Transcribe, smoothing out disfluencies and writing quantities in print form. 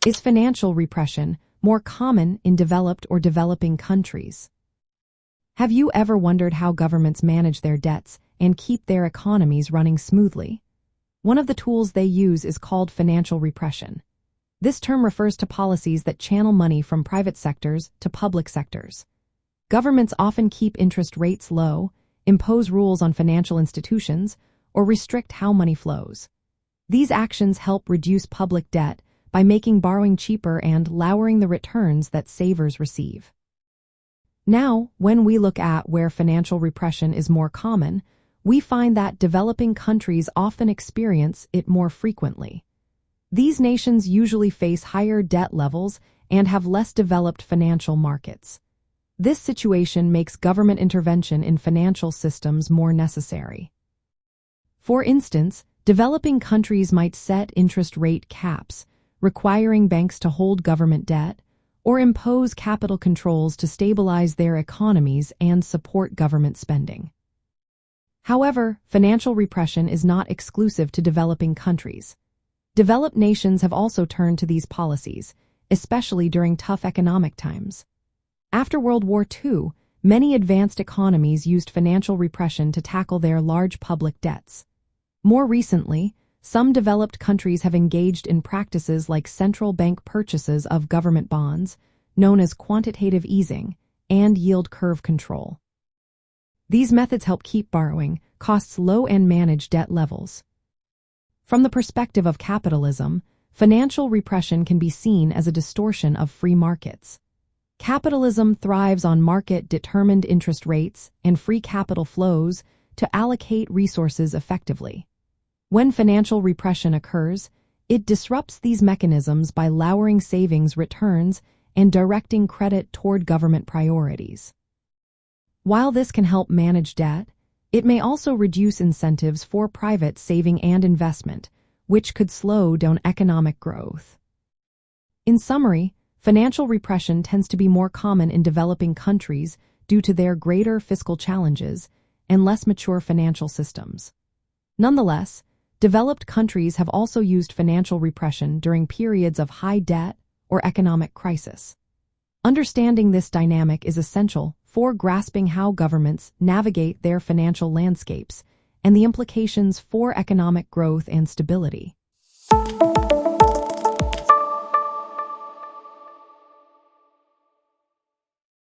Is financial repression more common in developed or developing countries? Have you ever wondered how governments manage their debts and keep their economies running smoothly? One of the tools they use is called financial repression. This term refers to policies that channel money from private sectors to public sectors. Governments often keep interest rates low, impose rules on financial institutions, or restrict how money flows. These actions help reduce public debt by making borrowing cheaper and lowering the returns that savers receive. Now, when we look at where financial repression is more common, we find that developing countries often experience it more frequently. These nations usually face higher debt levels and have less developed financial markets. This situation makes government intervention in financial systems more necessary. For instance, developing countries might set interest rate caps, requiring banks to hold government debt, or impose capital controls to stabilize their economies and support government spending. However, financial repression is not exclusive to developing countries. Developed nations have also turned to these policies, especially during tough economic times. After World War II, many advanced economies used financial repression to tackle their large public debts. More recently, some developed countries have engaged in practices like central bank purchases of government bonds, known as quantitative easing, and yield curve control. These methods help keep borrowing costs low and manage debt levels. From the perspective of capitalism, financial repression can be seen as a distortion of free markets. Capitalism thrives on market-determined interest rates and free capital flows to allocate resources effectively. When financial repression occurs, it disrupts these mechanisms by lowering savings returns and directing credit toward government priorities. While this can help manage debt, it may also reduce incentives for private saving and investment, which could slow down economic growth. In summary, financial repression tends to be more common in developing countries due to their greater fiscal challenges and less mature financial systems. Nonetheless, developed countries have also used financial repression during periods of high debt or economic crisis. Understanding this dynamic is essential for grasping how governments navigate their financial landscapes and the implications for economic growth and stability.